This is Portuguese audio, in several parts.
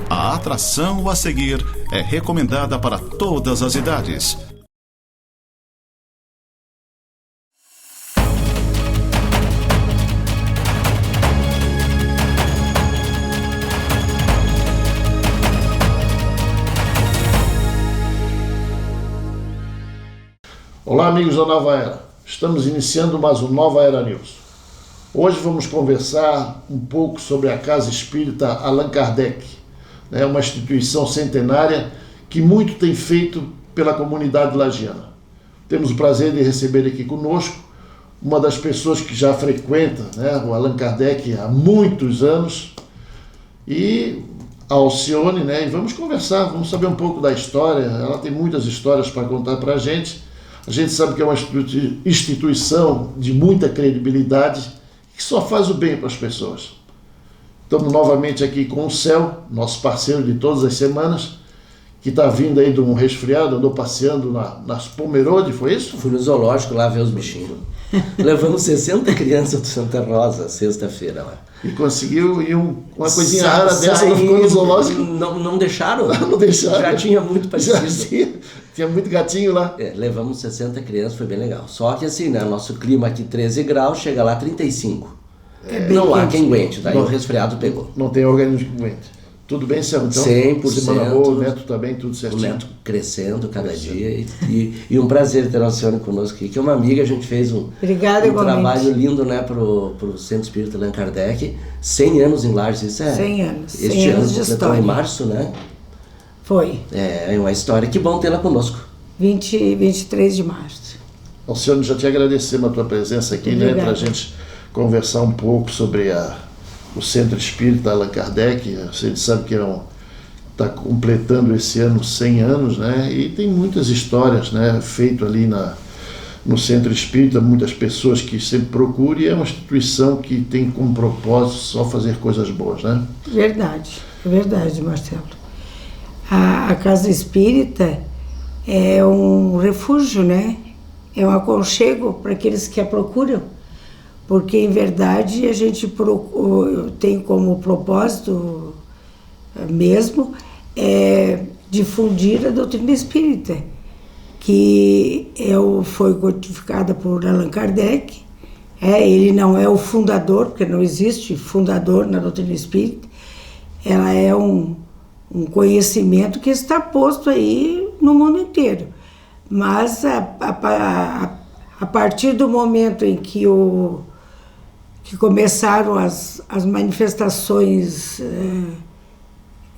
A atração a seguir é recomendada para todas as idades. Olá, amigos da Nova Era. Estamos iniciando mais um Nova Era News. Hoje vamos conversar um pouco sobre a Casa Espírita Allan Kardec. É uma instituição centenária que muito tem feito pela comunidade lagiana. Temos o prazer de receber aqui conosco uma das pessoas que já frequenta, o Allan Kardec há muitos anos, e a Alcione, e vamos conversar, vamos saber um pouco da história. Ela tem muitas histórias para contar para a gente. A gente sabe que é uma instituição de muita credibilidade que só faz o bem para as pessoas. Estamos novamente aqui com o Céu, nosso parceiro de todas as semanas, que está vindo aí de um resfriado, andou passeando nas Pomerode, foi isso? Fui no zoológico lá ver os bichinhos. Levamos 60 crianças do Santa Rosa, sexta-feira lá. E conseguiu ir uma coisinha rara dessa, não ficou no zoológico? Não deixaram? Não deixaram. Já tinha muito parecido. Tinha muito gatinho lá. Levamos 60 crianças, foi bem legal. Só que assim, nosso clima aqui 13 graus, chega lá 35. Não há quem aguente, daí o resfriado pegou. Não tem organismo que aguente. Tudo bem, Céu? Então, 100%. Semana boa, o Neto tá bem, tudo certinho. O Neto crescendo cada dia e um prazer ter a Alcione conosco aqui, que é uma amiga. A gente fez um trabalho lindo, pro Centro Espírita Allan Kardec. 100 anos em Lages, isso é? 100 anos. Este 100 ano anos de história. Em março, né? Foi. É uma história, que bom tê-la conosco. 23 de março. Alcione, já te agradecemos a tua presença aqui, para a gente conversar um pouco sobre o Centro Espírita Allan Kardec. A gente sabe que está completando esse ano 100 anos, e tem muitas histórias, feito ali no Centro Espírita, muitas pessoas que sempre procuram, e é uma instituição que tem como propósito só fazer coisas boas, Verdade, Marcelo. A Casa Espírita é um refúgio, é um aconchego para aqueles que a procuram, porque em verdade a gente tem como propósito mesmo difundir a doutrina espírita, que foi codificada por Allan Kardec. Ele não é o fundador, porque não existe fundador na doutrina espírita. Ela é um conhecimento que está posto aí no mundo inteiro. Mas a partir do momento em que começaram as manifestações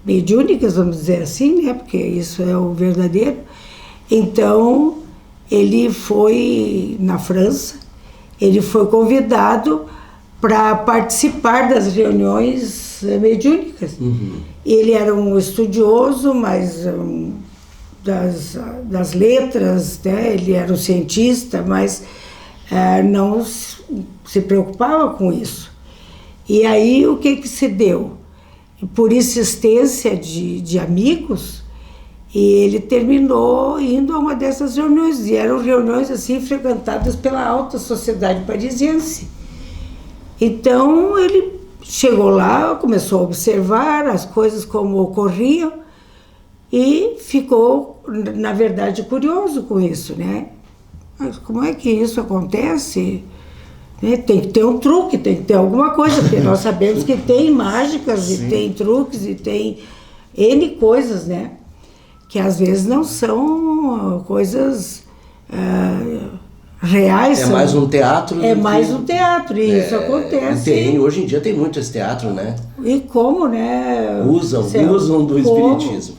mediúnicas, vamos dizer assim, porque isso é o verdadeiro, então ele foi na França, ele foi convidado para participar das reuniões mediúnicas. Uhum. Ele era um estudioso, mas das letras, ele era um cientista, mas não se preocupava com isso. E aí o que se deu? Por insistência de amigos, ele terminou indo a uma dessas reuniões, e eram reuniões assim frequentadas pela alta sociedade parisiense. Então ele chegou lá, começou a observar as coisas como ocorriam e ficou, na verdade, curioso com isso, Mas como é que isso acontece? Tem que ter um truque, tem que ter alguma coisa, porque nós sabemos que tem mágicas e tem truques e tem N coisas, que às vezes não são coisas reais. Mais um teatro. Mais um teatro, e isso acontece. Hoje em dia tem muito esse teatro, E como, Usam do espiritismo.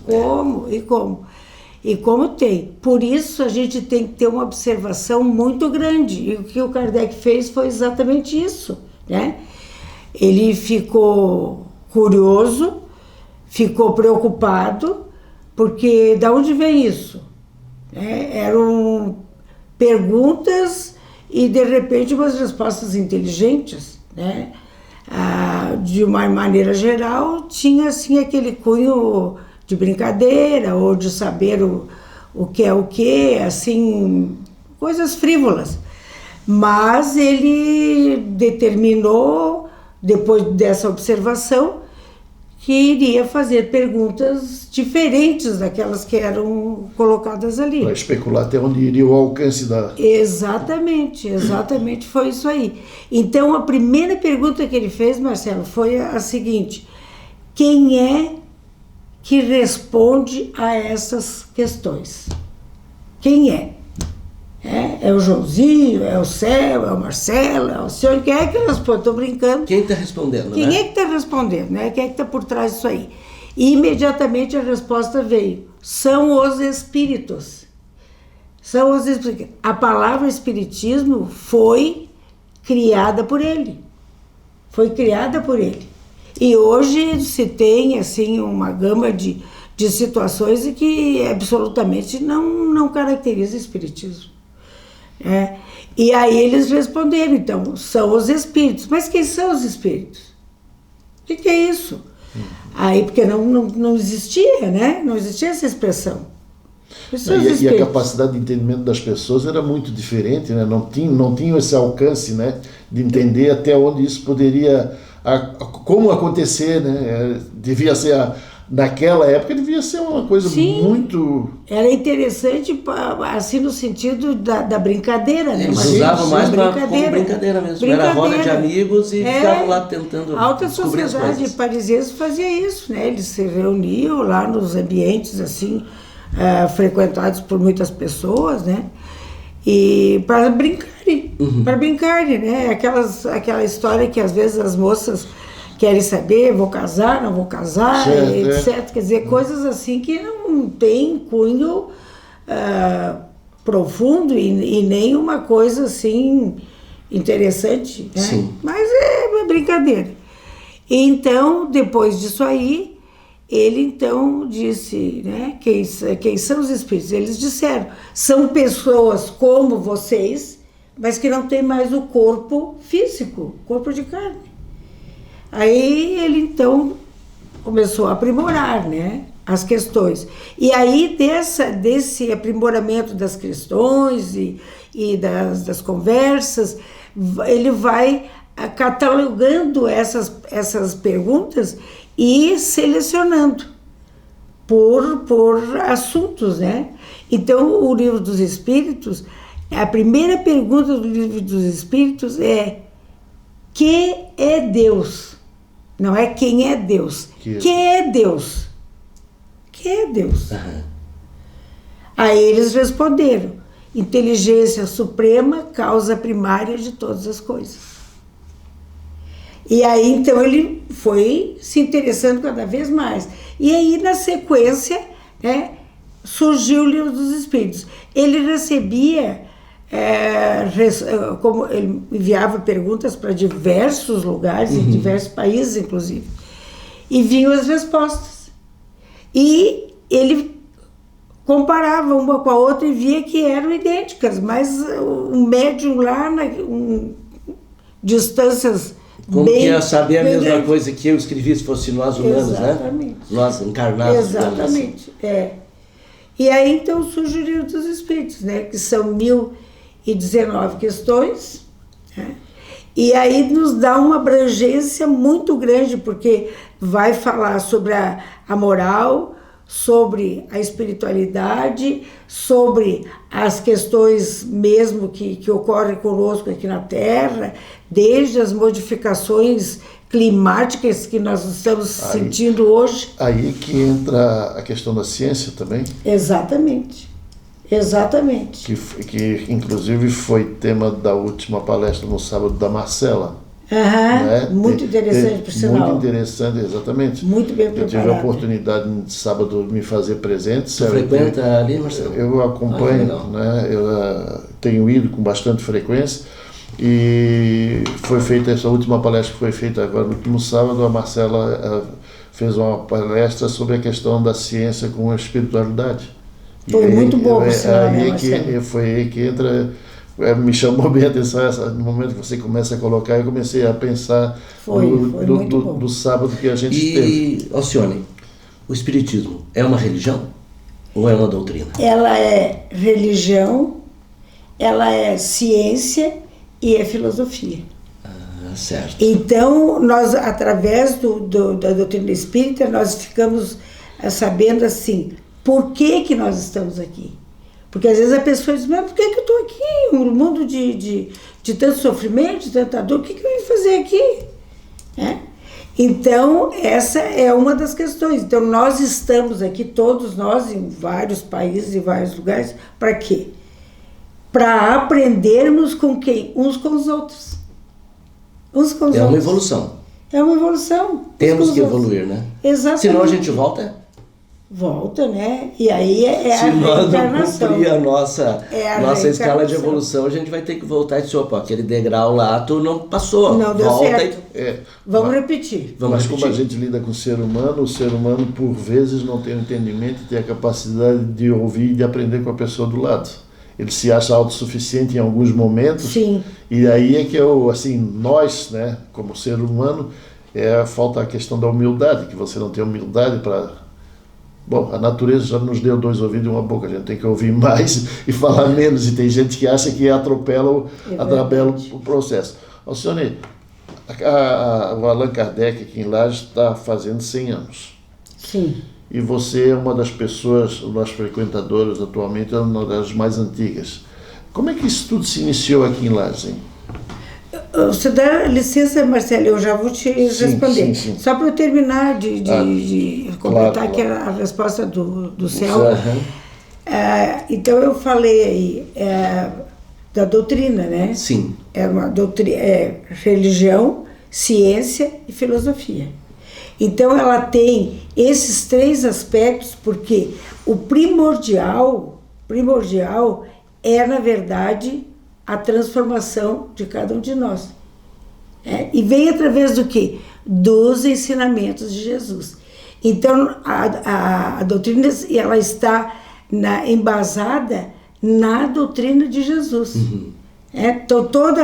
E como tem. Por isso a gente tem que ter uma observação muito grande. E o que o Kardec fez foi exatamente isso, Ele ficou curioso, ficou preocupado, porque de onde vem isso? Eram perguntas e, de repente, umas respostas inteligentes, de uma maneira geral, tinha, assim, aquele cunho de brincadeira ou de saber o que é o que, assim, coisas frívolas. Mas ele determinou, depois dessa observação, que iria fazer perguntas diferentes daquelas que eram colocadas ali. Para especular até onde iria o alcance da... Exatamente foi isso aí. Então, a primeira pergunta que ele fez, Marcelo, foi a seguinte: quem é que responde a essas questões? Quem é? É o Joãozinho, é o Céu, é o Marcelo, é o senhor? Quem é que responde? Estou brincando. Quem está respondendo, Quem é que está respondendo, né? Quem é que está por trás disso aí? E imediatamente a resposta veio: são os espíritos. São os espíritos. A palavra espiritismo foi criada por ele. Foi criada por ele. E hoje se tem, assim, uma gama de situações que absolutamente não caracteriza o espiritismo. E aí eles responderam, então, são os espíritos. Mas quem são os espíritos? O que é isso? Aí, porque não existia, né? Não existia essa expressão. E a capacidade de entendimento das pessoas era muito diferente, né? Não tinham esse alcance, né? De entender até onde isso poderia... como acontecer, né? Devia ser... Naquela época devia ser uma coisa muito... Era interessante, assim, no sentido da brincadeira, né? Eles usavam mais como brincadeira mesmo. Era roda de amigos e ficavam lá tentando... A alta sociedade parisiense fazia isso, né? Eles se reuniam lá nos ambientes, assim, frequentados por muitas pessoas, né? E para brincarem, né? Aquela história que às vezes as moças querem saber, vou casar, não vou casar, certo, etc. Quer dizer, coisas assim que não tem cunho profundo e nem uma coisa assim interessante, né? Sim. Mas é brincadeira. Então, depois disso aí, ele então disse, né, quem são os espíritos? Eles disseram, são pessoas como vocês, mas que não têm mais o corpo físico, corpo de carne. Aí ele então começou a aprimorar, né, as questões. E aí desse aprimoramento das questões e das conversas, ele vai catalogando essas perguntas e selecionando por assuntos, né? Então, o Livro dos Espíritos, a primeira pergunta do Livro dos Espíritos é: que é Deus? Não é quem é Deus. Que é Deus? Que é Deus? Uhum. Aí eles responderam: inteligência suprema, causa primária de todas as coisas. E aí, então, ele foi se interessando cada vez mais. E aí, na sequência, né, surgiu o Livro dos Espíritos. Ele recebia, como ele enviava perguntas para diversos lugares, em diversos países, inclusive, e vinham as respostas. E ele comparava uma com a outra e via que eram idênticas, mas um médium lá, distâncias... Como que ia saber a mesma coisa que eu escrevi se fosse nós humanos, exatamente, né? Nós encarnados. Exatamente, assim. E aí então surge o Livro dos Espíritos, né? Que são 1019 questões, né? E aí nos dá uma abrangência muito grande, porque vai falar sobre a moral, sobre a espiritualidade, sobre as questões mesmo que ocorrem conosco aqui na Terra, desde as modificações climáticas que nós estamos sentindo hoje. Aí que entra a questão da ciência também. Exatamente. Que inclusive foi tema da última palestra no sábado da Marcela. Né? Muito interessante, por sinal. Muito interessante, exatamente. Muito bem preparado. Eu tive a oportunidade de sábado de me fazer presente. Você frequenta ali, Marcelo? Eu acompanho, né? Eu tenho ido com bastante frequência. E foi feita essa última palestra que foi feita agora no último sábado. A Marcela fez uma palestra sobre a questão da ciência com a espiritualidade. Foi muito bom, foi aí que entra... Me chamou bem a atenção no momento que você começa a colocar, eu comecei a pensar do sábado que a gente teve. E, Alcione, o Espiritismo é uma religião ou é uma doutrina? Ela é religião, ela é ciência e é filosofia. Certo. Então, nós, através da doutrina espírita, nós ficamos sabendo assim, por que nós estamos aqui? Porque às vezes a pessoa diz, mas por que eu estou aqui? Um mundo de tanto sofrimento, de tanta dor, o que eu vim fazer aqui? Então, essa é uma das questões. Então, nós estamos aqui, todos nós, em vários países e vários lugares, para quê? Para aprendermos com quem? Uns com os outros. Uns com os outros. É uma evolução. É uma evolução. Temos que evoluir, né? Exatamente. Senão a gente volta. Volta, né? E aí é a Se nós não reencarnação. cumprir a nossa escala de reencarnação. evolução, a gente vai ter que voltar e dizer, opa, aquele degrau lá, tu não passou. Não deu volta certo. Vamos repetir. Vamos Como a gente lida com o ser humano, por vezes não tem o entendimento e tem a capacidade de ouvir e de aprender com a pessoa do lado. Ele se acha autossuficiente em alguns momentos. Sim. E aí é que nós, né, como ser humano, falta a questão da humildade, que você não tem humildade para... Bom, a natureza já nos deu 2 ouvidos e 1 boca, a gente tem que ouvir mais e falar menos, e tem gente que acha que atropela o processo. Alcione, o Allan Kardec aqui em Lages está fazendo 100 anos. Sim. E você é uma das pessoas, das frequentadoras atualmente, é uma das mais antigas. Como é que isso tudo se iniciou aqui em Lages, hein? Você dá licença, Marcelo, eu já vou te responder. Sim. Só para eu terminar de completar aqui a resposta do céu. Uhum. Então, eu falei aí da doutrina, né? Sim. É uma doutrina, religião, ciência e filosofia. Então, ela tem esses 3 aspectos, porque o primordial é, na verdade, a transformação de cada um de nós. E vem através do quê? Dos ensinamentos de Jesus. Então, a doutrina ela está embasada na doutrina de Jesus. Uhum. Então, todo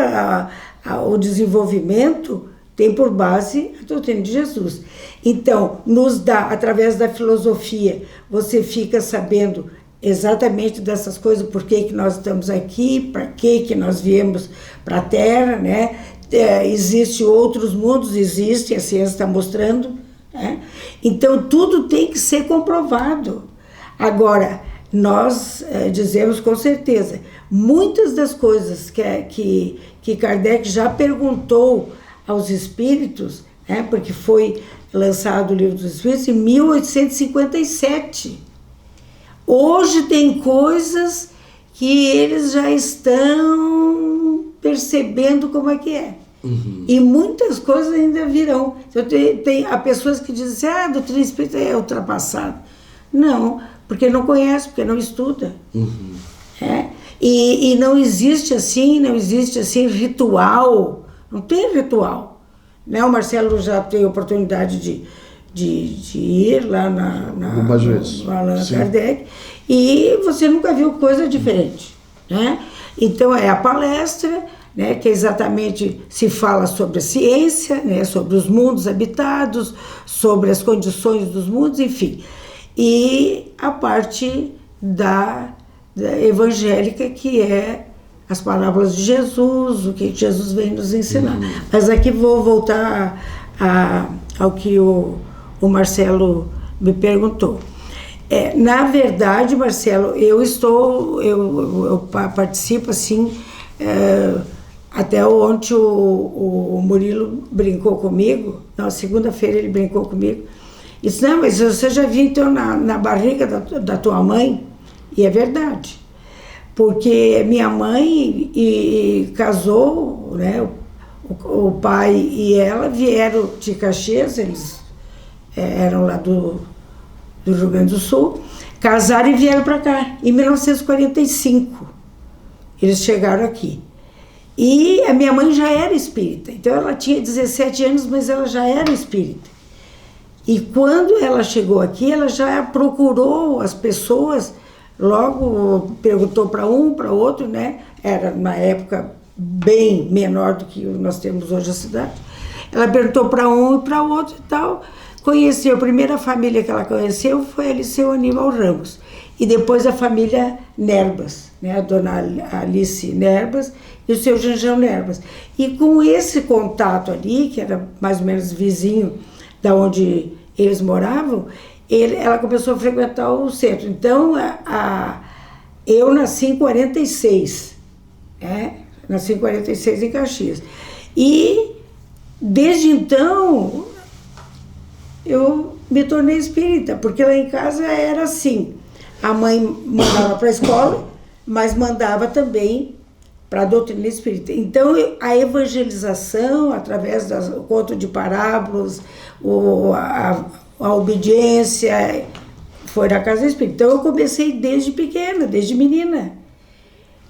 o desenvolvimento tem por base a doutrina de Jesus. Então, nos dá, através da filosofia, você fica sabendo exatamente dessas coisas, por que nós estamos aqui, para que nós viemos para a Terra, né? Existem outros mundos, existem, a ciência está mostrando, né? Então, tudo tem que ser comprovado. Agora, nós dizemos com certeza, muitas das coisas que Kardec já perguntou aos espíritos, né? Porque foi lançado o Livro dos Espíritos em 1857. Hoje tem coisas que eles já estão percebendo como é que é. Uhum. E muitas coisas ainda virão. Há pessoas que dizem assim, a doutrina espírita é ultrapassada. Não, porque não conhece, porque não estuda. Uhum. E não existe assim ritual. Não tem ritual. Né? O Marcelo já teve a oportunidade de ir lá algumas vezes. no Allan Kardec, e você nunca viu coisa diferente, né? Então é a palestra, né, que exatamente se fala sobre a ciência, né, sobre os mundos habitados, sobre as condições dos mundos, enfim. E a parte da evangélica, que é as palavras de Jesus, o que Jesus vem nos ensinar. Mas aqui vou voltar ao que o Marcelo me perguntou. Na verdade, Marcelo, eu participo assim, até ontem o Murilo brincou comigo, na segunda-feira ele brincou comigo, e disse, não, mas você já viu então na barriga da tua mãe? E é verdade, porque minha mãe casou, né, o pai e ela vieram de Caxias, eles eram lá do Rio Grande do Sul, casaram e vieram para cá, em 1945. Eles chegaram aqui. E a minha mãe já era espírita, então ela tinha 17 anos, mas ela já era espírita. E quando ela chegou aqui, ela já procurou as pessoas, logo perguntou para um, para outro, né? Era na época bem menor do que nós temos hoje a cidade. Ela perguntou para um e para outro e tal. conheceu, a primeira família que ela conheceu foi ali seu Aníbal Ramos. E depois a família Nerbas, né? A dona Alice Nerbas e o seu Janjão Nerbas. E com esse contato ali, que era mais ou menos vizinho da onde eles moravam, ela começou a frequentar o centro. Então, eu nasci em 46, né? Nasci em 46 em Caxias. E, desde então, eu me tornei espírita, porque lá em casa era assim. A mãe mandava para a escola, mas mandava também para a doutrina espírita. Então, a evangelização, através do conto de parábolas, a obediência, foi na casa espírita. Então, eu comecei desde pequena, desde menina.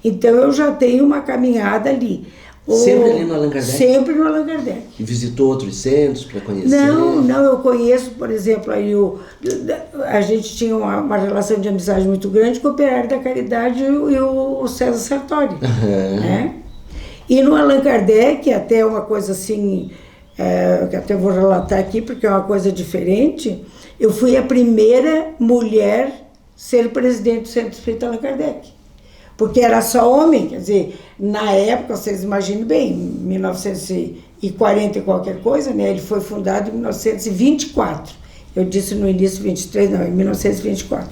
Então, eu já tenho uma caminhada ali. Sempre ali no Allan Kardec? Sempre no Allan Kardec. E visitou outros centros para conhecer? Não, eu conheço, por exemplo, aí a gente tinha uma relação de amizade muito grande com o Operário da Caridade e o César Sartori. Né? E no Allan Kardec, até uma coisa assim, que até vou relatar aqui, porque é uma coisa diferente, eu fui a primeira mulher a ser presidente do Centro Espírita Allan Kardec. Porque era só homem, quer dizer, na época, vocês imaginem bem, 1940 e qualquer coisa, né? Ele foi fundado em 1924. Eu disse no início 23, não, em 1924.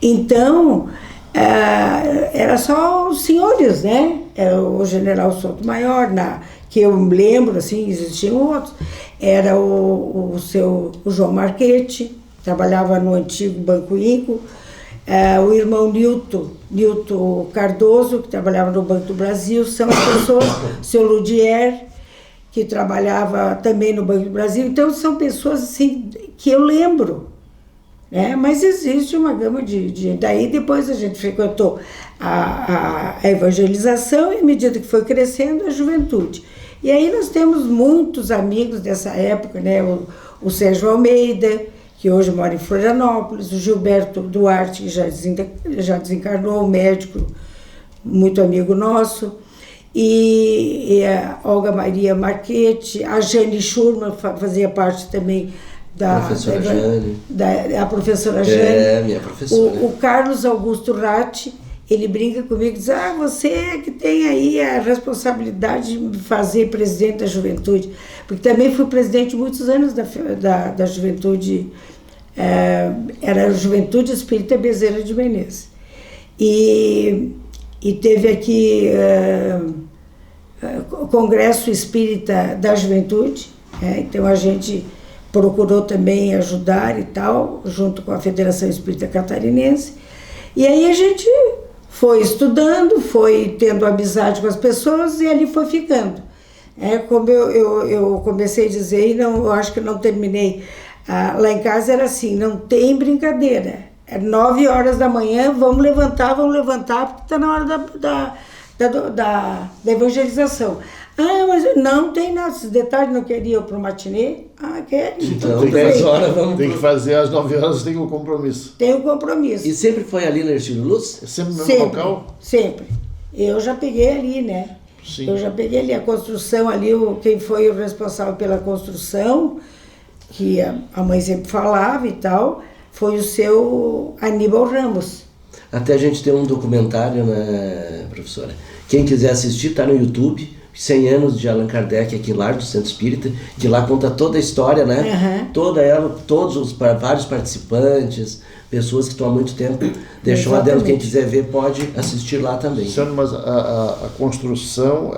Então, era só os senhores, né? Era o general Sotomayor, que eu lembro, assim, existiam outros. Era o João Marchetti, trabalhava no antigo Banco Inco. O irmão Nilton Cardoso, que trabalhava no Banco do Brasil, são as pessoas, o seu Ludier, que trabalhava também no Banco do Brasil. Então, são pessoas assim, que eu lembro, né? Mas existe uma gama de... Daí, depois a gente frequentou a evangelização e, à medida que foi crescendo, a juventude. E aí nós temos muitos amigos dessa época, né? O Sérgio Almeida, que hoje mora em Florianópolis, o Gilberto Duarte, que já desencarnou, médico, muito amigo nosso, e a Olga Maria Marchetti, a Jane Schurman fazia parte também da professora Jane. A professora Jane. Minha professora. O Carlos Augusto Ratti, ele brinca comigo e diz, você é que tem aí a responsabilidade de me fazer presidente da juventude, porque também fui presidente muitos anos da juventude, era a Juventude Espírita Bezerra de Menezes. E teve aqui o Congresso Espírita da Juventude, então a gente procurou também ajudar e tal, junto com a Federação Espírita Catarinense, e aí a gente foi estudando, foi tendo amizade com as pessoas e ali foi ficando. Como eu comecei a dizer, e eu acho que não terminei, lá em casa era assim, não tem brincadeira. 9 horas da manhã, vamos levantar, porque está na hora da evangelização. Mas não tem nada, esses detalhes, não queria eu para o matinê? Quero. Então, 10 horas vamos... Tem que fazer às 9 horas, tem um compromisso. Tem um compromisso. E sempre foi ali na Ercílio Luz? Sempre no mesmo local? Sempre. Eu já peguei ali, né? Sim. Eu já peguei ali a construção, ali quem foi o responsável pela construção, que a mãe sempre falava e tal, foi o seu Aníbal Ramos. Até a gente tem um documentário, né, professora? Quem quiser assistir, está no YouTube, 100 anos de Allan Kardec aqui lá do Centro Espírita, que lá conta toda a história, né? Toda ela, vários participantes, pessoas que estão há muito tempo, deixam lá dentro, quem quiser ver pode assistir lá também. Senhor, mas a construção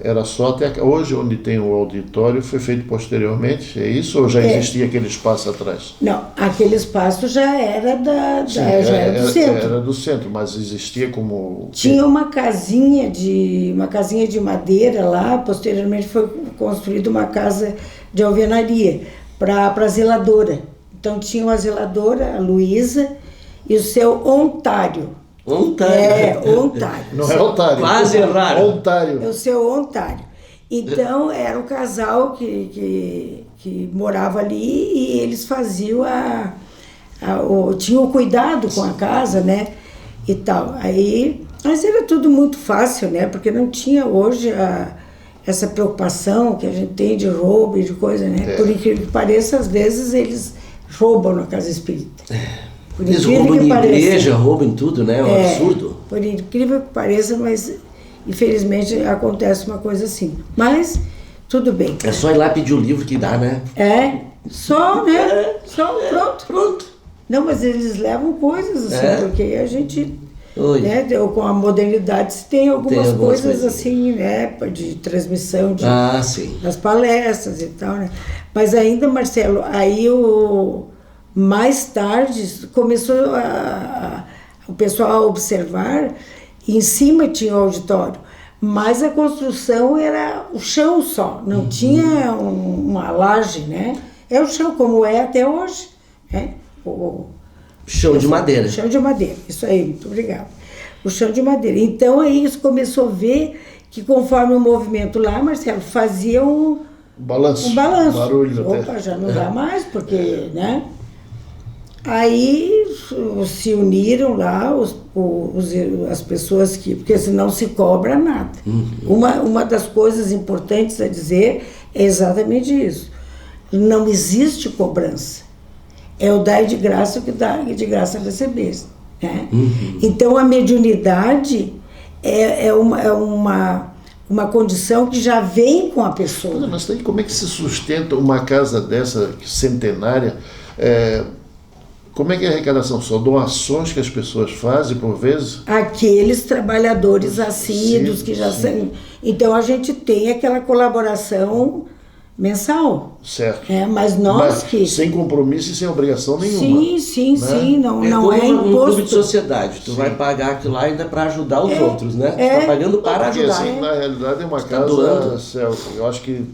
era só até hoje, onde tem o auditório, foi feito posteriormente, é isso? Ou já existia aquele espaço atrás? Não, aquele espaço já era já era do centro. Era do centro, mas existia como... Tinha uma casinha de madeira lá, posteriormente foi construída uma casa de alvenaria para a zeladora. Então tinha uma zeladora, a Luísa, e o seu Ontário. Ontário? Ontário. Não é Ontário. Quase erraram. Ontário. É o seu Ontário. Então era um casal que morava ali e eles faziam tinham o cuidado com a casa, né? E tal. Mas era tudo muito fácil, né? Porque não tinha hoje essa preocupação que a gente tem de roubo e de coisa, né? Por incrível que pareça, às vezes eles roubam na casa espírita. Por Eles incrível roubam que em pareça. igreja, roubam em tudo, né? É um absurdo. Por incrível que pareça, mas infelizmente acontece uma coisa assim. Mas tudo bem. É só ir lá pedir o livro que dá, né? Só, né? Só, pronto. Pronto. Não, mas eles levam coisas assim, porque a gente, né, com a modernidade se tem algumas coisas assim, né, de transmissão das palestras e tal, né? Mas ainda, Marcelo, aí mais tarde começou o pessoal a observar, em cima tinha o auditório, mas a construção era o chão só, não tinha uma laje, né? É o chão, como é até hoje, né? Chão de madeira. Chão de madeira, isso aí, muito obrigada. O chão de madeira. Então aí isso começou a ver que conforme o movimento lá, Marcelo, fazia um balanço. Barulho até. Opa, já não dá mais, porque, né? Aí se uniram lá as pessoas porque senão se cobra nada. Uma das coisas importantes a dizer é exatamente isso. Não existe cobrança. É o dar de graça o que dá de graça receber. Né? Então a mediunidade é uma condição que já vem com a pessoa. Mas daí como é que se sustenta uma casa dessa centenária? Como é que é a arrecadação? São doações que as pessoas fazem por vezes? Aqueles trabalhadores assíduos que já são. Então a gente tem aquela colaboração mensal. Certo. Mas nós que... Sem compromisso e sem obrigação nenhuma. Sim, não é imposto. Um clube de sociedade. Tu vai pagar aquilo lá ainda para ajudar os outros, né? Tu está pagando para ajudar. Assim, na realidade é uma casa, Celso, eu acho que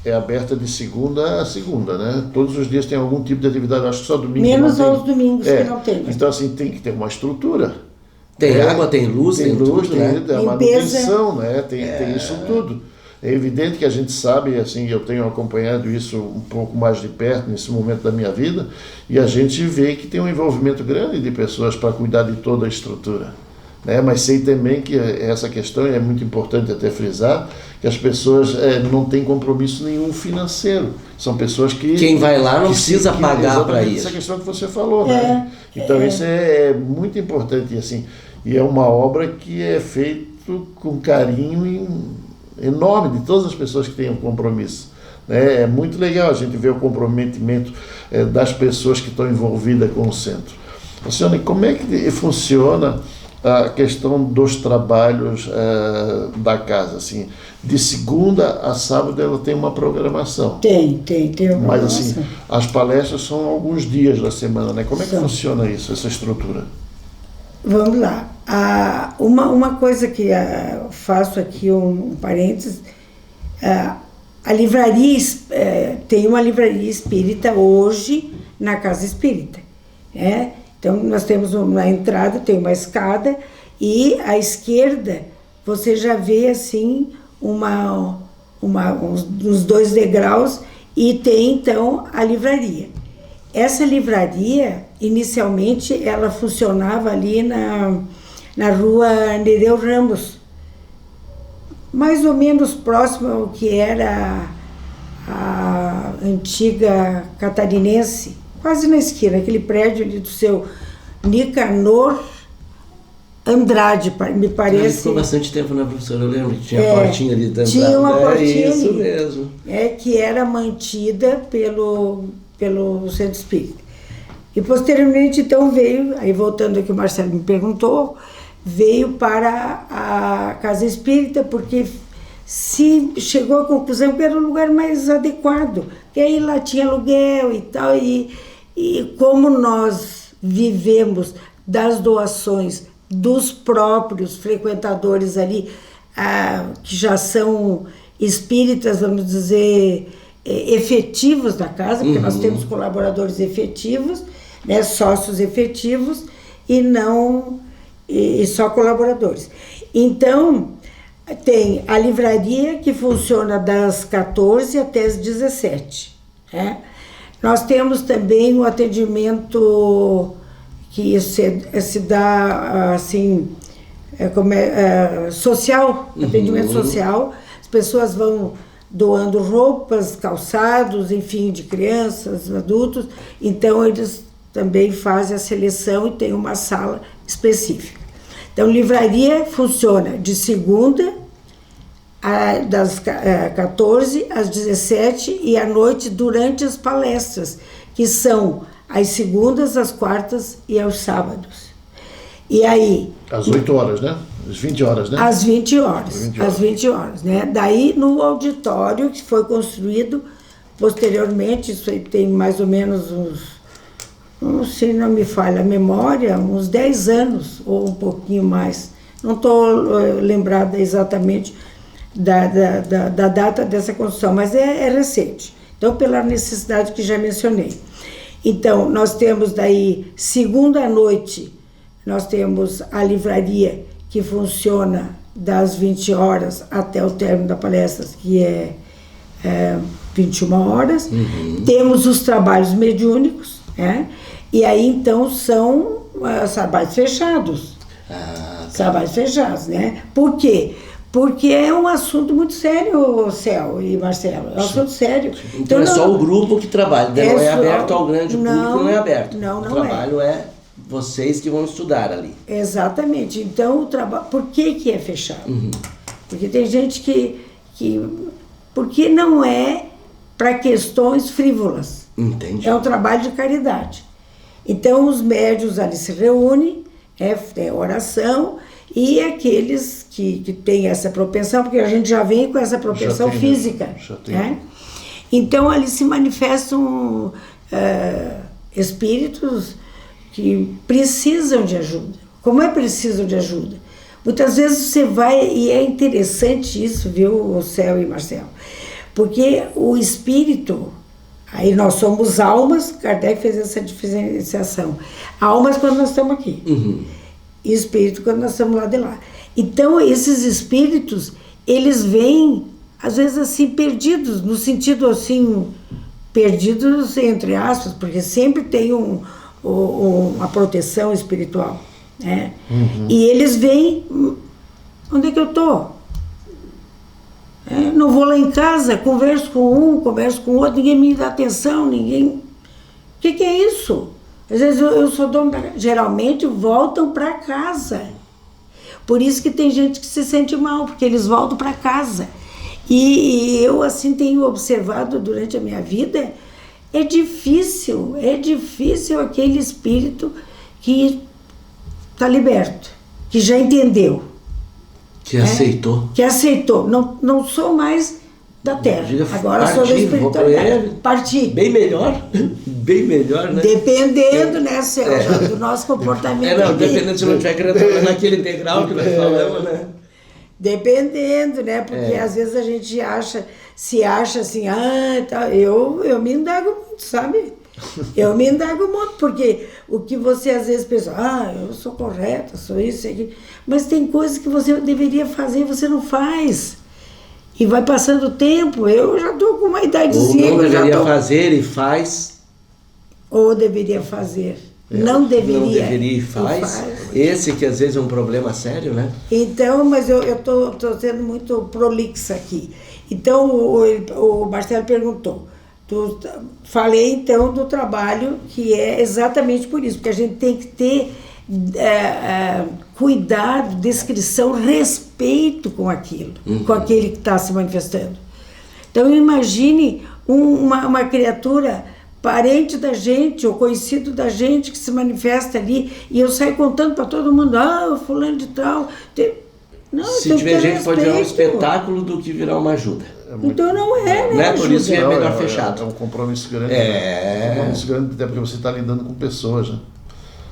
é aberta de segunda a segunda, né? Todos os dias tem algum tipo de atividade, acho que só domingo. Menos aos domingos que não tem. Então assim, tem que ter uma estrutura. Tem água, tem luz, tem tudo, né? Tem a manutenção, né? Tem isso tudo. É evidente que a gente sabe, assim, eu tenho acompanhado isso um pouco mais de perto nesse momento da minha vida, e a gente vê que tem um envolvimento grande de pessoas para cuidar de toda a estrutura. Né? Mas sei também que essa questão é muito importante até frisar, que as pessoas não têm compromisso nenhum financeiro. São pessoas que... Quem vai lá não precisa pagar para isso. Essa questão que você falou, né? Então isso é muito importante, assim, e é uma obra que é feita com carinho enorme de todas as pessoas que têm um compromisso. É muito legal a gente ver o comprometimento das pessoas que estão envolvidas com o centro. Luciane, como é que funciona a questão dos trabalhos da casa? Assim, de segunda a sábado ela tem uma programação. Tem uma Mas programação. assim, as palestras são alguns dias da semana, né? Como é que funciona isso, essa estrutura? Vamos lá. Uma coisa que faço aqui um parênteses, a livraria, tem uma livraria espírita hoje na Casa Espírita. Então nós temos na entrada, tem uma escada, e à esquerda você já vê assim uns 2 degraus, e tem então a livraria. Essa livraria, inicialmente, ela funcionava ali na rua Nereu Ramos, mais ou menos próximo ao que era a antiga Catarinense, quase na esquina, aquele prédio ali do seu Nicanor Andrade, me parece. Ele ficou bastante tempo, né, professora? Eu lembro que tinha a portinha ali da entrada. Tinha uma portinha isso ali, mesmo. Que era mantida pelo Centro Espírita. E posteriormente, então, veio, aí voltando ao que o Marcelo me perguntou, veio para a Casa Espírita, porque se chegou à conclusão que era o lugar mais adequado, que aí lá tinha aluguel e tal, e como nós vivemos das doações dos próprios frequentadores ali, que já são espíritas, vamos dizer, efetivos da casa, porque nós temos colaboradores efetivos, né, sócios efetivos, e só colaboradores. Então, tem a livraria que funciona das 14 até as 17. Né? Nós temos também o atendimento que se dá assim, social, atendimento social. As pessoas vão doando roupas, calçados, enfim, de crianças, adultos. Então, eles também fazem a seleção e tem uma sala específica. Então, livraria funciona de segunda, das 14 às 17 e à noite durante as palestras, que são às segundas, às quartas e aos sábados. E aí... Às 8 horas, né? Às 20 horas, né? Às 20 horas. Às 20 horas, né? Daí, no auditório, que foi construído posteriormente, isso aí tem mais ou menos se não me falha a memória, uns 10 anos, ou um pouquinho mais. Não estou lembrada exatamente da data dessa construção, mas é recente. Então, pela necessidade que já mencionei. Então, nós temos daí, segunda noite, nós temos a livraria que funciona das 20 horas até o término da palestra, que é 21 horas. Uhum. Temos os trabalhos mediúnicos, né? E aí, então, são trabalhos fechados. Trabalhos fechados, né? Por quê? Porque é um assunto muito sério, Céu e Marcelo. É um assunto sério. Então é só o grupo que trabalha, não é aberto ao grande público, não é aberto. Não, o trabalho é vocês que vão estudar ali. Exatamente. Então, o trabalho... Por que é fechado? Uhum. Porque tem gente que... Porque não é para questões frívolas. Entendi. É um trabalho de caridade. Então, os médiuns ali se reúnem, é oração, e aqueles que têm essa propensão, porque a gente já vem com essa propensão física. Né? Então, ali se manifestam espíritos que precisam de ajuda. Como é preciso de ajuda? Muitas vezes você vai, e é interessante isso, viu, Céu e Marcelo? Porque o espírito, aí nós somos almas, Kardec fez essa diferenciação. Almas quando nós estamos aqui. Uhum. E espírito quando nós estamos lá de lá. Então, esses espíritos, eles vêm, às vezes, assim, perdidos, no sentido, assim, perdidos, entre aspas, porque sempre tem uma proteção espiritual, né? Uhum. E eles vêm, onde é que eu estou? Não vou lá em casa, converso com um, converso com o outro, ninguém me dá atenção, ninguém... O que é isso? Às vezes eu sou dono da... Geralmente voltam para casa. Por isso que tem gente que se sente mal, porque eles voltam para casa. E eu, assim, tenho observado durante a minha vida, é difícil aquele espírito que está liberto, que já entendeu. Que aceitou. Que aceitou. Não sou mais da Terra. Agora partir, sou da espiritualidade. Partir. Bem melhor, né? Dependendo, né, Céu, do nosso comportamento. Dependendo se não estiver querendo naquele integral que nós falamos, né? Dependendo, né? Porque às vezes a gente se acha assim, tá. Eu me indago muito, sabe? Eu me indago muito, porque o que você às vezes pensa, eu sou correta, sou isso, aqui, mas tem coisas que você deveria fazer e você não faz. E vai passando o tempo, eu já estou com uma idadezinha. Ou não deveria fazer e faz. Ou deveria fazer. Não deveria e faz. Esse que às vezes é um problema sério, né? Então, mas eu estou sendo muito prolixa aqui. Então, o Marcelo perguntou. Falei, então, do trabalho, que é exatamente por isso, porque a gente tem que ter cuidado, descrição, respeito com aquilo, com aquele que está se manifestando. Então, imagine uma criatura parente da gente, ou conhecido da gente, que se manifesta ali, e eu saio contando para todo mundo, o fulano de tal... Não, se tiver gente, pode virar um espetáculo do que virar uma ajuda. Então não é, né? Por isso é melhor fechado. É um compromisso grande. É um compromisso grande, até porque você está lidando com pessoas, né?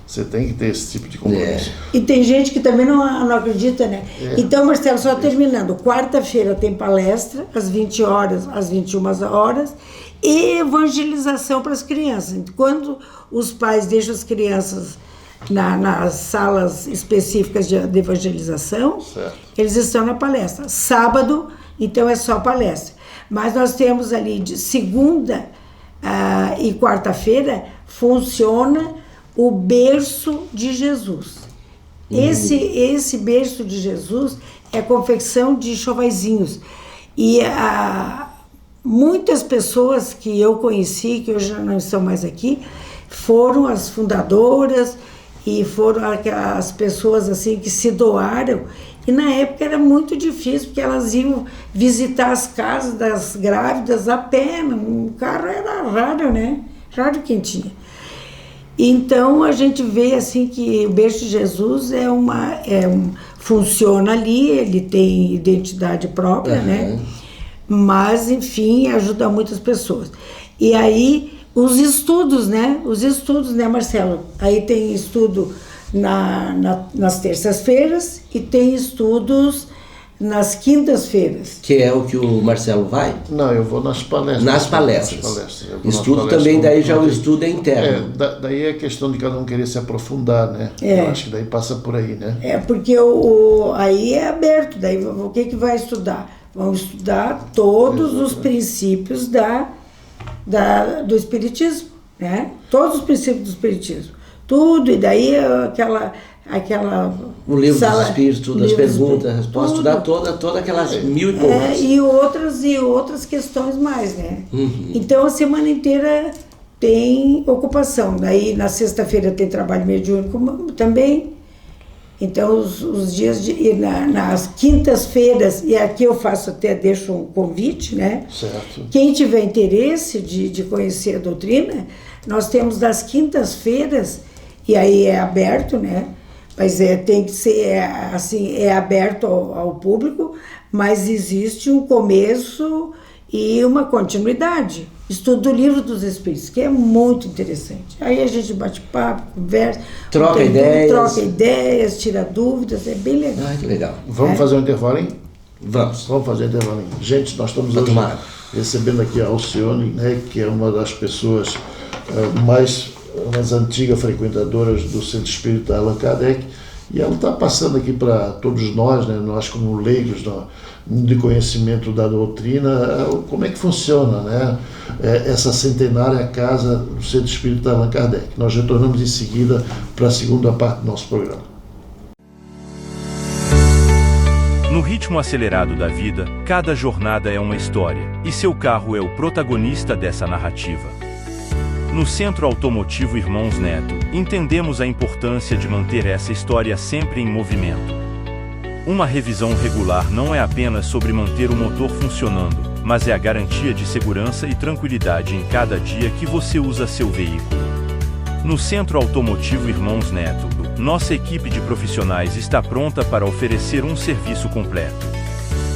Você tem que ter esse tipo de compromisso. E tem gente que também não acredita, né? Então, Marcelo, só terminando. Quarta-feira tem palestra, às 20 horas, às 21 horas, e evangelização para as crianças. Quando os pais deixam as crianças nas salas específicas de evangelização, certo, eles estão na palestra. Sábado, então, é só palestra. Mas nós temos ali de segunda e quarta-feira, funciona o berço de Jesus. Esse berço de Jesus é confecção de enxovaizinhos. E muitas pessoas que eu conheci, que hoje já não estão mais aqui, foram as fundadoras e foram as pessoas assim que se doaram. E na época era muito difícil, porque elas iam visitar as casas das grávidas a pé, o carro era raro, né? Raro quem tinha. Então a gente vê assim que o Berço de Jesus funciona ali, ele tem identidade própria, né? Mas, enfim, ajuda muitas pessoas. E aí, os estudos, né, Marcelo? Aí tem estudo nas terças-feiras e tem estudos nas quintas-feiras. Que é o que o Marcelo vai? Não, eu vou nas palestras. Nas palestras. Estudo também, daí já o estudo é interno. Daí é questão de cada um querer se aprofundar, né? Eu acho que daí passa por aí, né? Porque aí é aberto, daí o que vai estudar? Vamos estudar todos os princípios do Espiritismo, né? Todos os princípios do Espiritismo. Tudo, e daí aquela o livro dos Espíritos, das perguntas, respostas, estudar todas aquelas 1000 e poucas. E outras questões mais, né? Então a semana inteira tem ocupação. Daí na sexta-feira tem trabalho mediúnico também. Então, os dias nas quintas-feiras, e aqui eu deixo um convite, né? Certo. Quem tiver interesse de conhecer a doutrina, nós temos das quintas-feiras, e aí é aberto, né? Mas tem que ser, assim, é aberto ao público, mas existe um começo e uma continuidade. Estudo do Livro dos Espíritos, que é muito interessante. Aí a gente bate papo, conversa, troca ideias, tira dúvidas, é bem legal. Ah, que legal. Vamos fazer um intervalo, hein? Vamos fazer um intervalo. Gente, nós estamos hoje recebendo aqui a Alcione, né, que é uma das pessoas umas antigas frequentadoras do Centro Espírita Allan Kardec, e ela está passando aqui para todos nós, né, nós como leigos de conhecimento da doutrina, como é que funciona, né, essa centenária casa do Centro Espírita Allan Kardec. Nós retornamos em seguida para a segunda parte do nosso programa. No ritmo acelerado da vida, cada jornada é uma história, e seu carro é o protagonista dessa narrativa. No Centro Automotivo Irmãos Neto, entendemos a importância de manter essa história sempre em movimento. Uma revisão regular não é apenas sobre manter o motor funcionando, mas é a garantia de segurança e tranquilidade em cada dia que você usa seu veículo. No Centro Automotivo Irmãos Neto, nossa equipe de profissionais está pronta para oferecer um serviço completo.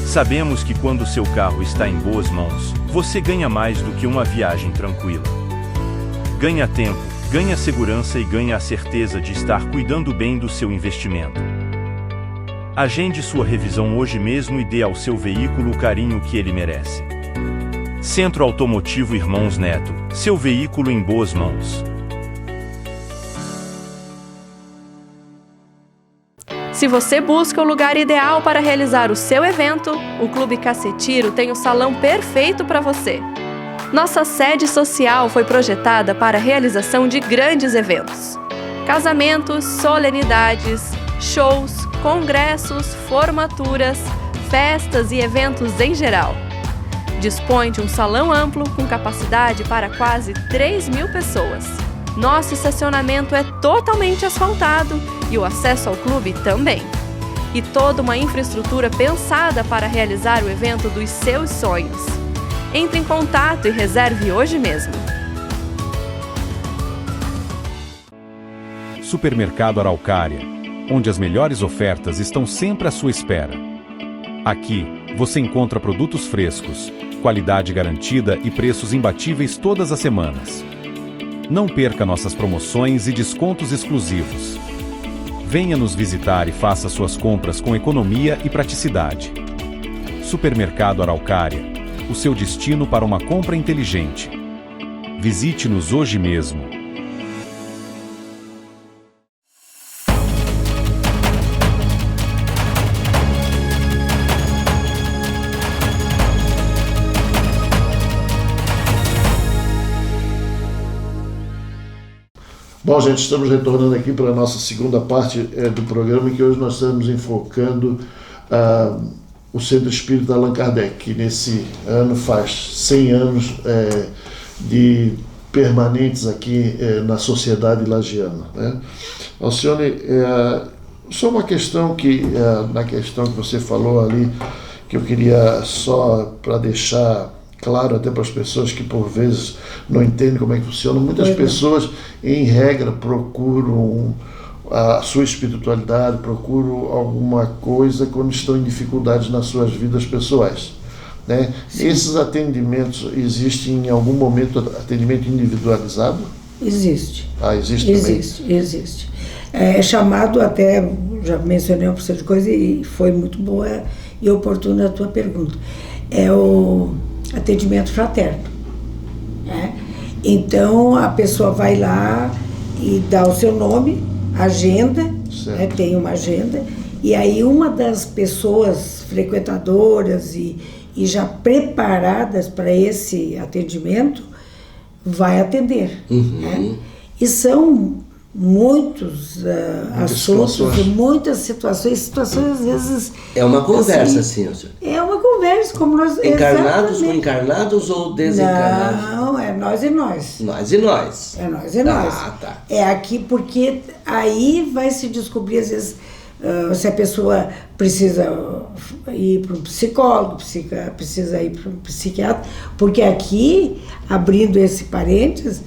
Sabemos que quando seu carro está em boas mãos, você ganha mais do que uma viagem tranquila. Ganha tempo, ganha segurança e ganha a certeza de estar cuidando bem do seu investimento. Agende sua revisão hoje mesmo e dê ao seu veículo o carinho que ele merece. Centro Automotivo Irmãos Neto, seu veículo em boas mãos. Se você busca o lugar ideal para realizar o seu evento, o Clube Cacetiro tem o salão perfeito para você. Nossa sede social foi projetada para a realização de grandes eventos. Casamentos, solenidades, shows, congressos, formaturas, festas e eventos em geral. Dispõe de um salão amplo com capacidade para quase 3.000 pessoas. Nosso estacionamento é totalmente asfaltado e o acesso ao clube também. E toda uma infraestrutura pensada para realizar o evento dos seus sonhos. Entre em contato e reserve hoje mesmo. Supermercado Araucária, onde as melhores ofertas estão sempre à sua espera. Aqui, você encontra produtos frescos, qualidade garantida e preços imbatíveis todas as semanas. Não perca nossas promoções e descontos exclusivos. Venha nos visitar e faça suas compras com economia e praticidade. Supermercado Araucária, o seu destino para uma compra inteligente. Visite-nos hoje mesmo. Bom, gente, estamos retornando aqui para a nossa segunda parte do programa, que hoje nós estamos enfocando o Centro Espírita Allan Kardec, que nesse ano faz 100 anos de permanentes aqui na sociedade lagiana, né? Alcione, só uma questão que, na questão que você falou ali, que eu queria só para deixar claro até para as pessoas que por vezes não entendem como é que funciona, muitas pessoas, em regra, procuram a sua espiritualidade, procuram alguma coisa quando estão em dificuldades nas suas vidas pessoais, né? Esses atendimentos, existem em algum momento atendimento individualizado? Existe. Existe também? Existe. É chamado até, já mencionei uma porção de coisa e foi muito boa e oportuna a tua pergunta. É o atendimento fraterno, né? Então a pessoa vai lá e dá o seu nome, agenda, né? Tem uma agenda, e aí uma das pessoas frequentadoras e já preparadas para esse atendimento vai atender, né? E são muitos assuntos, muitas situações às vezes... É uma conversa, assim, é uma conversa, como nós... Encarnados com encarnados ou desencarnados? Não, é nós e nós. Nós e nós. É nós e nós. Tá. É aqui porque aí vai se descobrir, às vezes, se a pessoa precisa ir para um psicólogo, precisa ir para um psiquiatra, porque aqui, abrindo esse parênteses,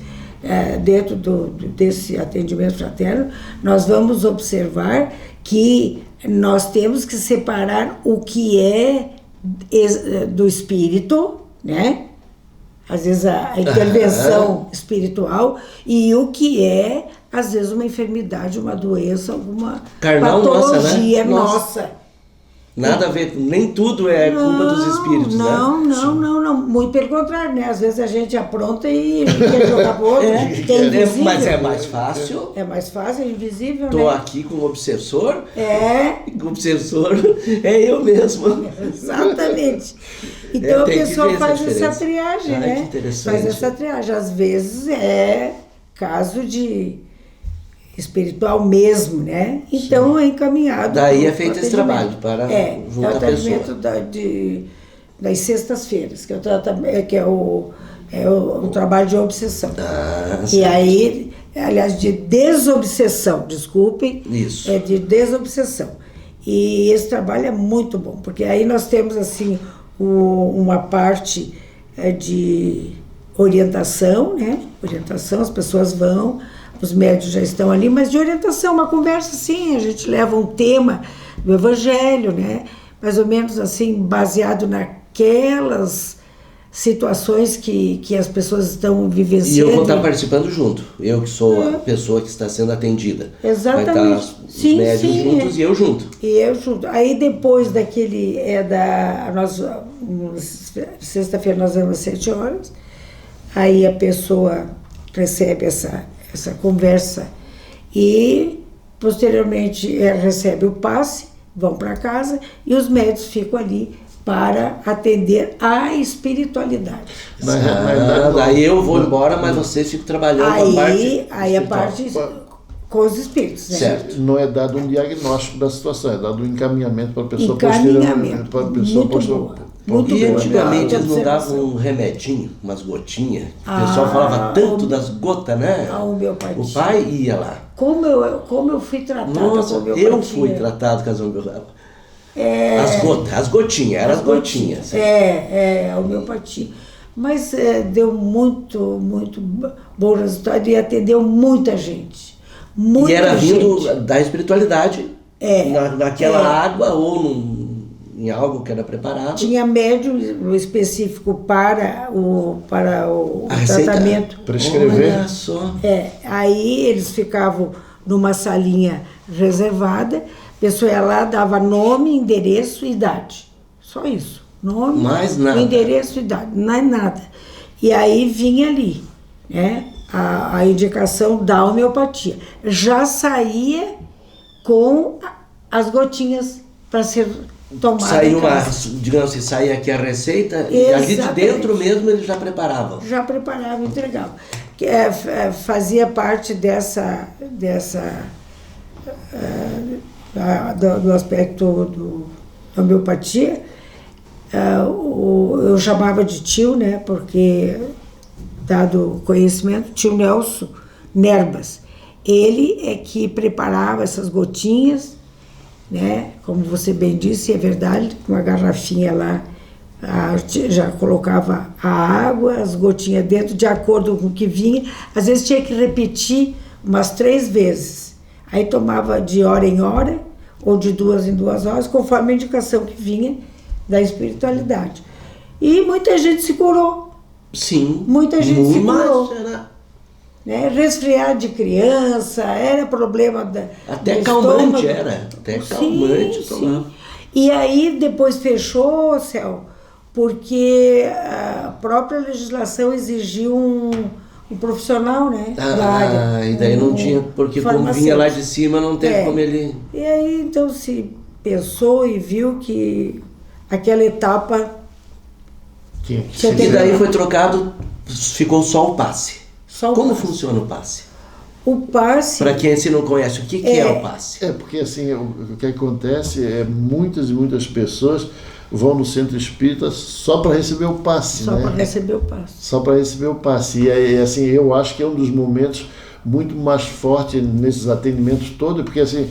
dentro desse atendimento fraterno, nós vamos observar que nós temos que separar o que é do espírito, né? Às vezes a intervenção espiritual, e o que é, às vezes, uma enfermidade, uma doença, alguma carnal, patologia nossa, né? Nada a ver, nem tudo é culpa dos espíritos, né? Não, muito pelo contrário, né? Às vezes a gente apronta e quer jogar pro outro, que é invisível. Mas é mais fácil. É mais fácil, é invisível, Tô né? aqui com o obsessor. O obsessor é eu mesmo. Exatamente. Então a pessoa faz essa triagem, né? Que interessante. Faz essa triagem. Às vezes é caso de espiritual mesmo, né? Então é encaminhado. Daí é feito esse trabalho para juntar a pessoa. É o atendimento das sextas-feiras, que é o trabalho de obsessão. E aí, aliás, de desobsessão, desculpem. Isso. É de desobsessão. E esse trabalho é muito bom, porque aí nós temos, assim, uma parte de orientação, né? Orientação, as pessoas vão, os médios já estão ali, mas de orientação, uma conversa assim, a gente leva um tema do Evangelho, né? Mais ou menos assim, baseado naquelas situações que as pessoas estão vivenciando. E eu vou estar participando junto, eu que sou a pessoa que está sendo atendida. Exatamente. Vai estar os médios juntos e eu junto. E eu junto. Aí depois daquele, sexta-feira nós vamos às 7 horas, aí a pessoa recebe essa conversa e posteriormente recebe o passe, vão para casa e os médicos ficam ali para atender a espiritualidade. Daí eu vou embora, mas vocês ficam trabalhando a parte com os espíritos, né? Certo. Não é dado um diagnóstico da situação, é dado um encaminhamento para a pessoa E antigamente eles não davam um remedinho, umas gotinhas. O pessoal falava tanto das gotas, né? A homeopatia. O pai ia lá. Como eu fui tratada com a homeopatia. Eu fui tratado com as homeopatias. As gotinhas, eram as gotinhas. A homeopatia. Mas deu muito bom resultado e atendeu muita gente. E era vindo da espiritualidade, naquela água ou em algo que era preparado. Tinha médium específico para o tratamento. Prescrever. Olha só. Aí eles ficavam numa salinha reservada, a pessoa ia lá, dava nome, endereço e idade. Só isso. Nome, mais nada. Endereço e idade, não é nada. E aí vinha ali, né? A indicação da homeopatia. Já saía com as gotinhas para ser tomada. Digamos assim, saía aqui a receita. Exatamente. E ali de dentro mesmo eles já preparavam. Já preparavam e entregavam. Fazia parte do aspecto da homeopatia, eu chamava de tio, né? Porque, dado o conhecimento, tio Nelson Nerbas. Ele é que preparava essas gotinhas, né? Como você bem disse, é verdade, uma garrafinha lá, já colocava a água, as gotinhas dentro, de acordo com o que vinha. Às vezes tinha que repetir umas 3 vezes. Aí tomava de hora em hora, ou de 2 em 2 horas, conforme a indicação que vinha da espiritualidade. E muita gente se curou. Sim. Muita gente se curou. Era... Né? Resfriado de criança, era problema até do calmante estômago. era, até calmante tomava. Sim. E aí depois fechou, Céu, porque a própria legislação exigiu um profissional, né, da área. E daí não tinha, porque como vinha lá de cima não teve como ele... E aí então se pensou e viu que aquela etapa... E daí foi trocado, ficou só o passe. Como funciona o passe? O passe... Para quem assim não conhece, o que é o passe? Porque assim, o que acontece é muitas e muitas pessoas vão no centro espírita só para receber o passe. Só para receber o passe. Só para receber o passe. E aí, assim, eu acho que é um dos momentos muito mais fortes nesses atendimentos todos, porque assim,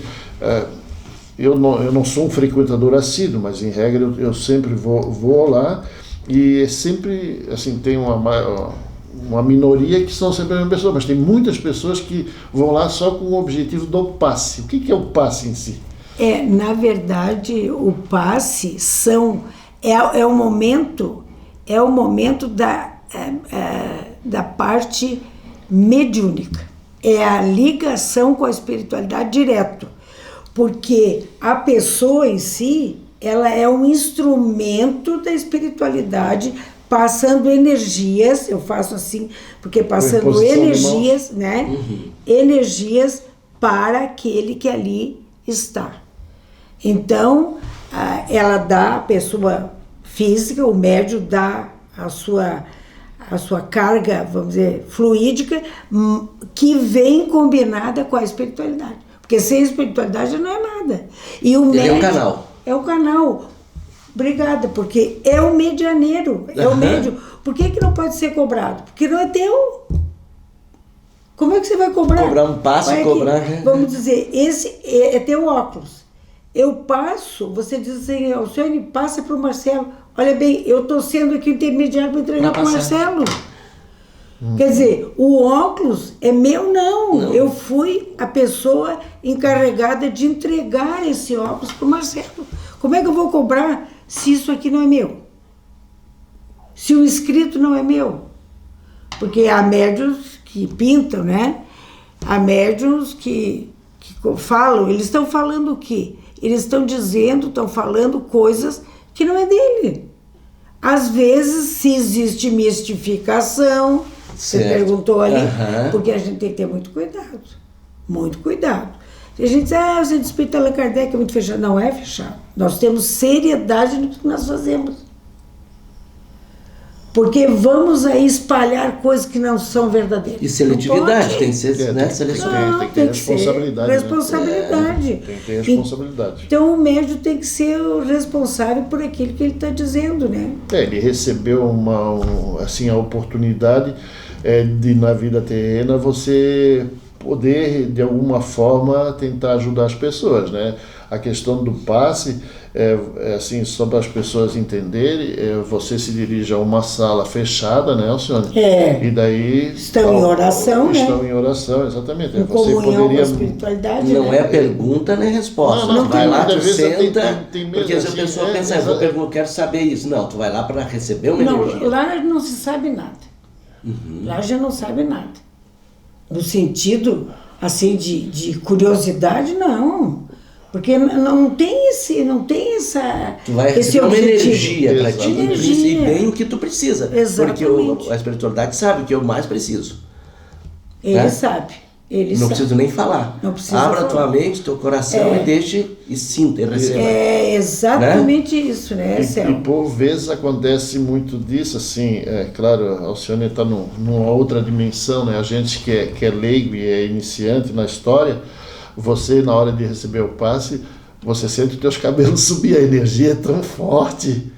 eu não sou um frequentador assíduo, mas em regra eu sempre vou lá, e sempre assim, tem uma minoria que são sempre a mesma pessoa, mas tem muitas pessoas que vão lá só com o objetivo do passe. O que é o passe em si? Na verdade, o passe é o momento da parte mediúnica. É a ligação com a espiritualidade direto. Porque a pessoa em si, ela é um instrumento da espiritualidade, passando energias, eu faço assim, porque passando energias, né? Energias para aquele que ali está. Então, ela dá, a pessoa física, o médium dá a sua carga, vamos dizer, fluídica, que vem combinada com a espiritualidade. Porque sem espiritualidade não é nada. E o médium é um canal. É um canal. Obrigada, porque é o medianeiro, é o médium. Por que não pode ser cobrado? Porque não é teu. Como é que você vai cobrar? Cobrar um passo, cobrar... Vamos dizer, esse é teu óculos. Eu passo, você diz assim, o senhor passa para o Marcelo. Olha bem, eu estou sendo aqui o intermediário para entregar para o Marcelo. Quer dizer, o óculos é meu, não. Eu fui a pessoa encarregada de entregar esse óculos para o Marcelo. Como é que eu vou cobrar se isso aqui não é meu? Se o escrito não é meu? Porque há médiuns que pintam, né? Há médiuns que falam, eles estão falando o quê? Eles estão falando coisas que não é dele. Às vezes, se existe mistificação, você perguntou ali, porque a gente tem que ter muito cuidado. Muito cuidado. A gente diz, o centro espírita Allan Kardec é muito fechado. Não é fechado. Nós temos seriedade no que nós fazemos. Porque vamos aí espalhar coisas que não são verdadeiras. E seletividade, tem que ser selecionado. Tem que ter responsabilidade. Responsabilidade. Tem que ter responsabilidade. Então o médium tem que ser o responsável por aquilo que ele está dizendo, né? Ele recebeu a oportunidade de, na vida terrena, você poder, de alguma forma, tentar ajudar as pessoas, né? A questão do passe, assim, só para as pessoas entenderem, você se dirige a uma sala fechada, né, Alcione? E daí... Estão em oração, né? Estão em oração, exatamente. Em comunhão com a espiritualidade. Não é pergunta nem resposta. Não vai lá, tu senta, tem porque assim, se a pessoa pensa, eu quero saber isso. Não, tu vai lá para receber uma energia. Lá não se sabe nada. Lá já não sabe nada. No sentido, assim, de curiosidade, não. Porque não tem essa... Tu vai receber uma energia para ti, e bem o que tu precisa. Exatamente. Porque a espiritualidade sabe o que eu mais preciso. Ele sabe. Não preciso nem falar. Abra tua mente, teu coração e deixe e sinta e receba. É exatamente isso, né, Céu? E por vezes acontece muito disso, assim, claro, a Alcione está numa outra dimensão, né? A gente que é leigo e é iniciante na história, você, na hora de receber o passe, você sente os teus cabelos subir, a energia é tão forte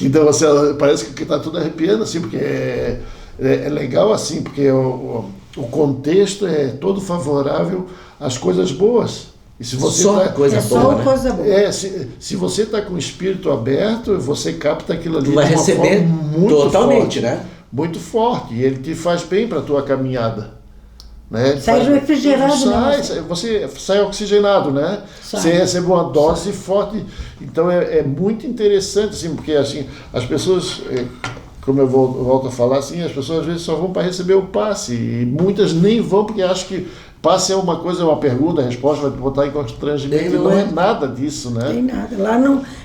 Então você, parece que está tudo arrepiando, assim, porque é legal assim, porque o contexto é todo favorável às coisas boas. E se você só tá, coisa boa, só né? coisa boa. se você está com o espírito aberto, você capta aquilo ali Tu vai de uma receber forma muito totalmente, forte, né? muito forte, e ele te faz bem para a tua caminhada. Né? Sai refrigerado, né? Você sai oxigenado, né? Sai. Você recebe uma dose forte. Então é muito interessante, assim, porque assim, as pessoas, como eu volto a falar, assim, as pessoas às vezes só vão para receber o passe, e muitas nem vão porque acham que passe é uma coisa, uma pergunta, a resposta vai botar em constrangimento, e não é nada disso, né? Não tem nada. Lá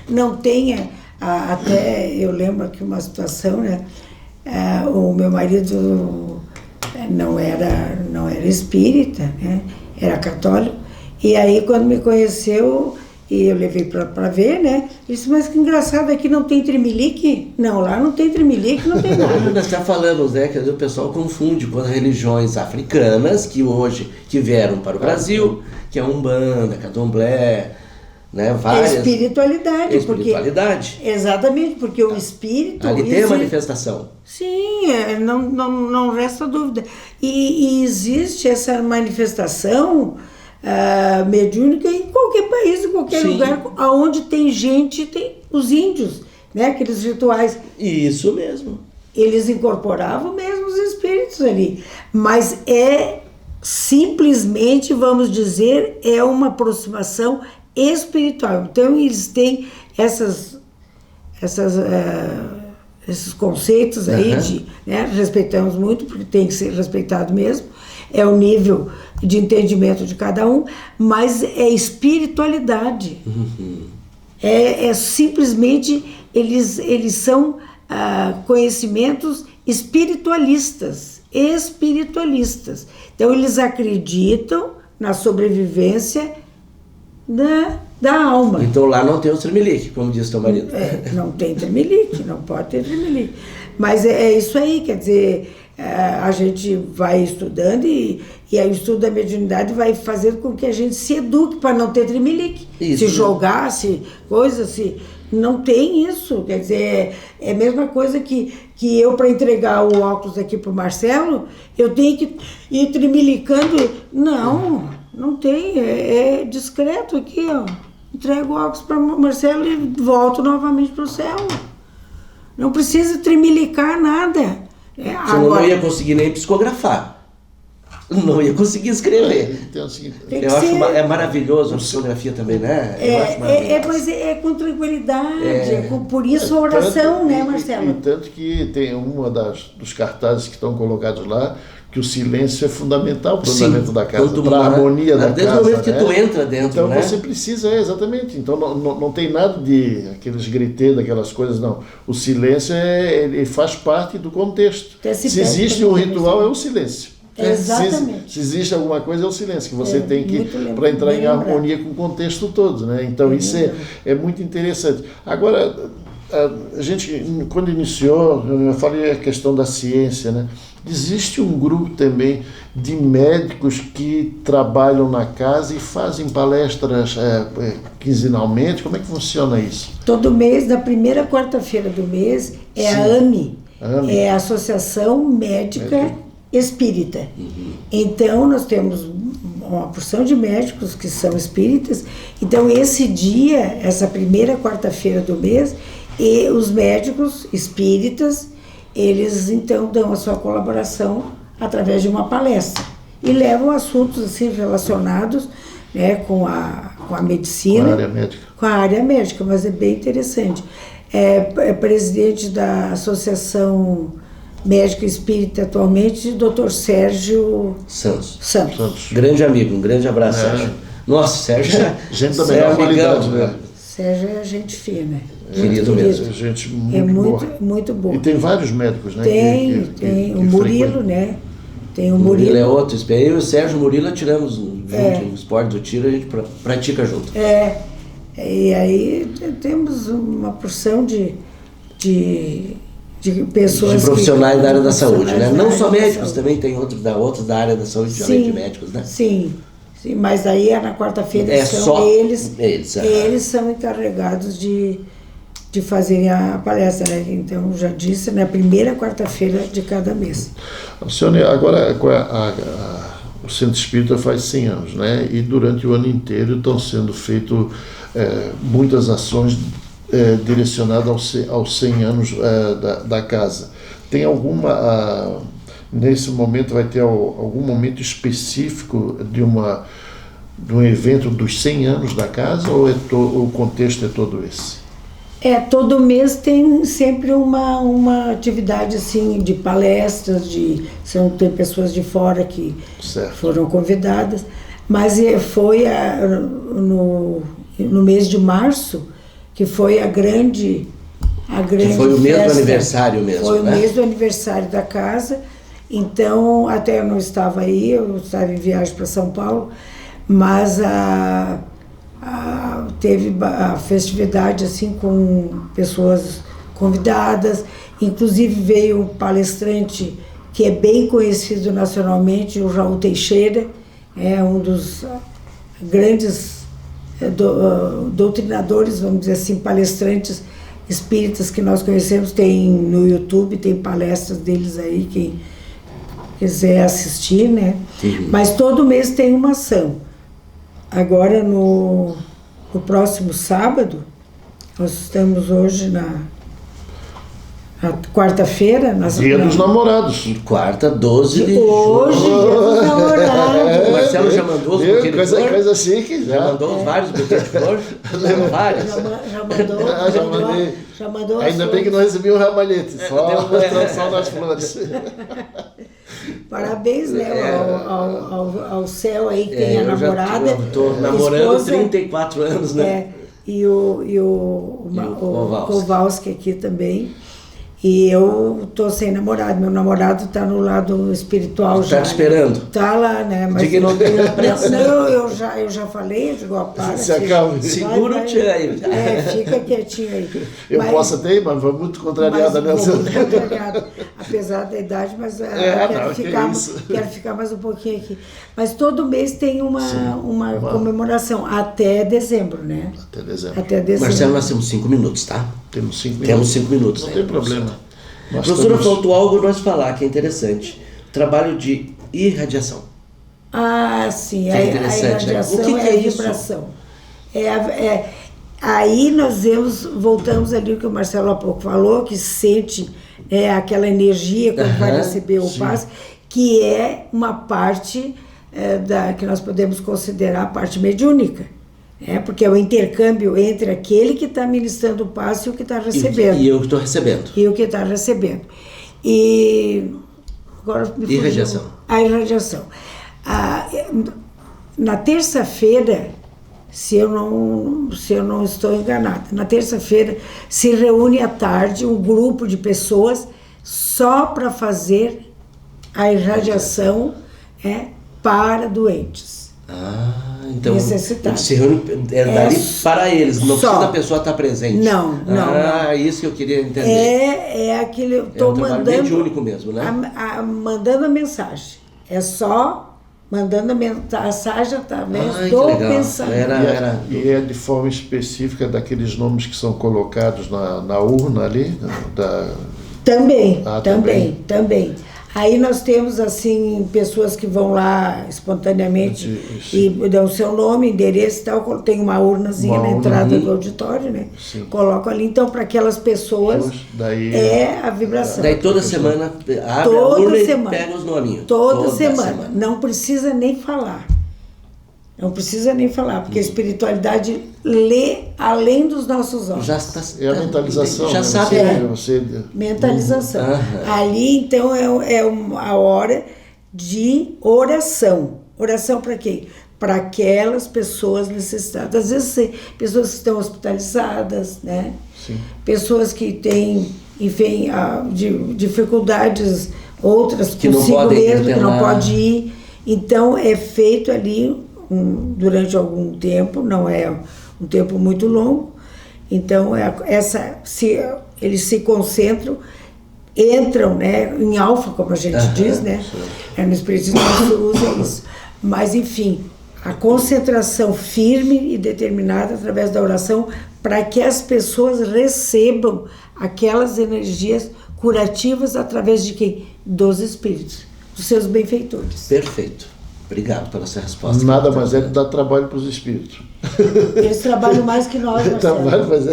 não tem, até eu lembro aqui uma situação, né? O meu marido não era espírita, né? Era católico, e aí quando me conheceu, e eu levei para ver, né? Ele disse, mas que engraçado, aqui não tem tremelique? Não, lá não tem tremelique, não tem nada. Nós já falamos, né, que o pessoal confunde com as religiões africanas que vieram para o Brasil, que é Umbanda, Candomblé, né, várias... Espiritualidade. Espiritualidade. Porque, exatamente, porque o espírito... Ali tem a manifestação. Sim, não resta dúvida. E existe essa manifestação mediúnica em qualquer país, em qualquer Sim. lugar, onde tem gente, tem os índios, né, aqueles rituais. Isso mesmo. Eles incorporavam mesmo os espíritos ali. Mas simplesmente, vamos dizer, é uma aproximação espiritual. Então, eles têm esses conceitos aí, né, respeitamos muito, porque tem que ser respeitado mesmo, é o nível de entendimento de cada um, mas é espiritualidade. Simplesmente, eles são conhecimentos espiritualistas. Então, eles acreditam na sobrevivência da alma. Então lá não tem o tremelique, como disse teu marido. Não tem tremelique, não pode ter tremelique. Mas é isso aí, quer dizer, a gente vai estudando e aí o estudo da mediunidade vai fazer com que a gente se eduque para não ter tremelique. Isso, se jogar, não tem isso. Quer dizer, é a mesma coisa que eu, para entregar o óculos aqui para o Marcelo, eu tenho que ir tremelicando. Não tem, é discreto aqui, ó. Entrego o óculos para o Marcelo e volto novamente para o céu. Não precisa tremelicar nada. Senão não ia conseguir nem psicografar. Não ia conseguir escrever. Então, assim, Eu acho maravilhoso a psicografia também, né? Eu acho maravilhoso. Mas é com tranquilidade. Por isso a oração, né, Marcelo? E tanto que tem dos cartazes que estão colocados lá, que o silêncio é fundamental para o andamento da casa, para a harmonia da casa. Desde o momento que tu entra dentro, então, né? você precisa, exatamente. Então não tem nada de aqueles griteiros, daquelas coisas, não. O silêncio ele faz parte do contexto. Se existe um ritual, é o silêncio. Exatamente. Se existe alguma coisa, é o silêncio, que você tem que para entrar em harmonia com o contexto todo, né? Então isso é muito interessante. Agora, a gente, quando iniciou, eu falei a questão da ciência, né? Existe um grupo também de médicos que trabalham na casa e fazem palestras quinzenalmente. Como é que funciona isso? Todo mês, na primeira quarta-feira do mês, a AME, é a Associação Médica Espírita. Então, nós temos uma porção de médicos que são espíritas. Então, esse dia, essa primeira quarta-feira do mês, e os médicos espíritas, eles então dão a sua colaboração através de uma palestra e levam assuntos assim relacionados, né, com a medicina, com a área médica, mas é bem interessante. É presidente da Associação Médica Espírita atualmente, Dr. Sérgio Santos. Grande amigo, um grande abraço, Sérgio. Nossa, Sérgio gente da melhor qualidade, né? Sérgio é gente fina. Querido mesmo. Gente muito boa. E tem vários médicos, né? Tem o Murilo, né? Tem o Murilo. É outro. Eu e o Sérgio Murilo tiramos junto o esporte do tiro, a gente pratica junto. E aí temos uma porção de pessoas, de profissionais da área da saúde, né? Não só médicos, também tem outros da área da saúde, além de médicos, né? Sim, mas aí na quarta-feira eles são encarregados de de fazerem a palestra, né? Então, já disse, na primeira quarta-feira de cada mês. Alcione, agora o Centro Espírita faz 100 anos, né? E durante o ano inteiro estão sendo feitas muitas ações direcionadas aos 100 anos da casa. Tem alguma... nesse momento vai ter algum momento específico de um evento dos 100 anos da casa, ou o contexto é todo esse? Todo mês tem sempre uma atividade assim de palestras, tem pessoas de fora que foram convidadas, mas foi no mês de março que foi a grande que foi o mês do aniversário mesmo, foi o mês do aniversário da casa. Então, até eu não estava aí, eu estava em viagem para São Paulo, mas teve a festividade assim com pessoas convidadas, inclusive veio um palestrante que é bem conhecido nacionalmente, o Raul Teixeira, é um dos grandes doutrinadores, vamos dizer assim, palestrantes espíritas que nós conhecemos. Tem no YouTube, tem palestras deles aí, quem quiser assistir, né? Uhum. Mas todo mês tem uma ação. Agora, no próximo sábado, nós estamos hoje na quarta-feira. Dia dos Namorados. Quarta, 12 de julho. Hoje, dia dos Namorados. O Marcelo já mandou os buquês de flor? Coisa chique. Já mandou vários buquês de flor? Vários. Já mandou. Ainda bem que não recebi um ramalhete, só nas flores. Parabéns, né, ao céu aí que tem a namorada. Estou namorando 34 anos, né? E o Kowalski aqui também. E eu estou sem namorado. Meu namorado está no lado espiritual já. Está te esperando? Está lá, né? Mas diga que não tem pressa. Não, eu já falei, eu digo, para. Se acalme. Segura o tio aí. Fica quietinho aí. Eu posso até ir, mas vou muito contrariada nessa. Muito contrariada, apesar da idade, mas quero ficar mais um pouquinho aqui. Mas todo mês tem uma comemoração, até dezembro, né? Até dezembro. Marcelo, nós temos 5 minutos, tá? Temos 5 minutos. Temos 5 minutos. Não tem problema. Professora, faltou algo nós falar que é interessante. Trabalho de irradiação. Sim. É interessante. A irradiação O que é a isso? vibração. Aí nós voltamos ali o que o Marcelo há pouco falou, que sente aquela energia quando vai receber o passe, que é uma parte que nós podemos considerar a parte mediúnica. Porque é o intercâmbio entre aquele que está ministrando o passe e o que está recebendo. E eu que estou recebendo. E o que está recebendo. E agora me fugiu. Irradiação. A irradiação. Na terça-feira, se eu não estou enganada, na terça-feira se reúne à tarde um grupo de pessoas só para fazer a irradiação para doentes. Então necessitados. Se reúne dali para eles, não precisa da pessoa estar presente. Não. Isso que eu queria entender. É aquele. É um trabalho mediúnico mesmo, né? Mandando a mensagem. É só mandando a mensagem através do pensamento. E é de forma específica daqueles nomes que são colocados na urna ali? Também. Aí nós temos, assim, pessoas que vão lá espontaneamente e dão o seu nome, endereço e tal. Tem uma urnazinha na entrada do auditório, né? Sim. Colocam ali. Então, para aquelas pessoas, é a vibração. Daí toda semana abre a urna e pega os nominhos. Toda semana. Não precisa nem falar. Porque a espiritualidade lê além dos nossos olhos. É a mentalização. Já sabe, Mentalização. Ali, então, é a hora de oração. Oração para quem? Para aquelas pessoas necessitadas. Às vezes, pessoas que estão hospitalizadas, né? Sim. Pessoas que têm, enfim, dificuldades outras que consigo não mesmo, que não pode ir. Então, é feito ali durante algum tempo, não é um tempo muito longo. Então, eles se concentram, entram, né, em alfa, como a gente diz, né? No espiritismo se usa isso. Mas, enfim, a concentração firme e determinada através da oração para que as pessoas recebam aquelas energias curativas através de quem? Dos espíritos, dos seus benfeitores. Perfeito. Obrigado pela essa resposta. Nada mais é que dar trabalho para os espíritos. Eles trabalham mais que nós, Marcelo. Trabalho, mas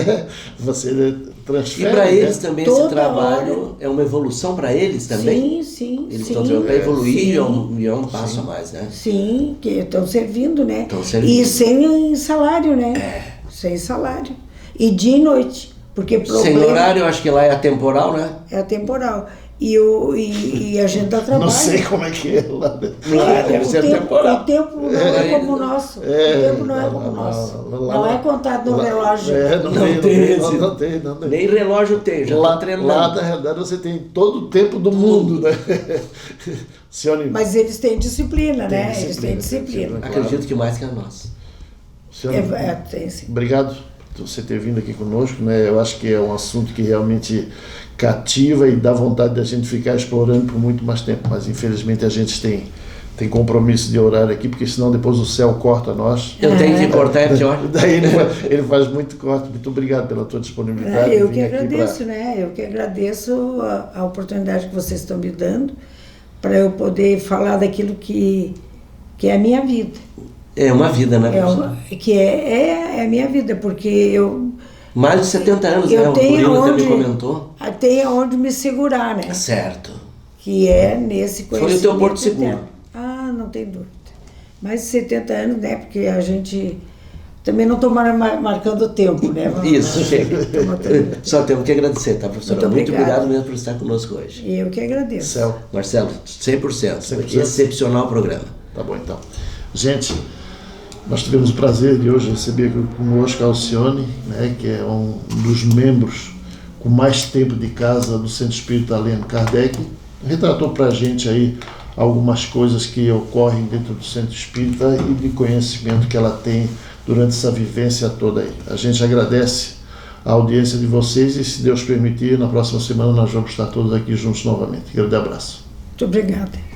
você transfere. E para eles também esse Toda trabalho hora. é uma evolução para eles também? Sim. Eles estão trabalhando para evoluir sim, e é um passo a mais, né? Sim, que estão servindo, né? Estão servindo. E sem salário, né? Sem salário. E dia e noite. Porque Sem horário, eu acho que lá é atemporal, né? é atemporal. E a gente dá trabalho. Não sei como é que é lá dentro. Lá deve ser atemporal. O tempo não é como o nosso. O tempo não é como o nosso. Não é contado no relógio. Não tem. Nem relógio tem, já Lá, tô treinando. na realidade, você tem todo o tempo do mundo, né? Senhora, Mas eles têm disciplina, né? disciplina, Eles têm tem disciplina. disciplina. Acredito que mais que a nossa. senhora, Tem sim. obrigado por você ter vindo aqui conosco, né? Eu acho que é um assunto que realmente cativa e dá vontade da gente ficar explorando por muito mais tempo, mas infelizmente a gente tem compromisso de horário aqui, porque senão depois o céu corta nós. Eu tenho que cortar, é pior. Daí ele faz muito corte. Muito obrigado pela tua disponibilidade. Eu de que vir aqui agradeço, né? Eu que agradeço a oportunidade que vocês estão me dando para eu poder falar daquilo que é a minha vida. É uma vida, né, professora? É a minha vida, porque eu Mais de 70 anos, né? O tenho Murilo até me comentou. onde me segurar, né? Certo. Que é nesse conhecimento. Foi o teu porto seguro. eterno. Ah, não tem dúvida. Mais de 70 anos, né? Porque a gente também não estou marcando o tempo, né? Isso, chega. Matando. Só temos que agradecer, tá, professora? Muito Muito obrigada. obrigado mesmo por estar conosco hoje. Eu que agradeço. Céu. Marcelo, 100%. 100%. Excepcional programa. Tá bom, então. Gente, nós tivemos o prazer de hoje receber aqui conosco a Alcione, né, que é um dos membros com mais tempo de casa do Centro Espírita Allan Kardec. Retratou para a gente aí algumas coisas que ocorrem dentro do Centro Espírita e de conhecimento que ela tem durante essa vivência toda aí. A gente agradece a audiência de vocês e, se Deus permitir, na próxima semana nós vamos estar todos aqui juntos novamente. Grande abraço. Muito obrigada.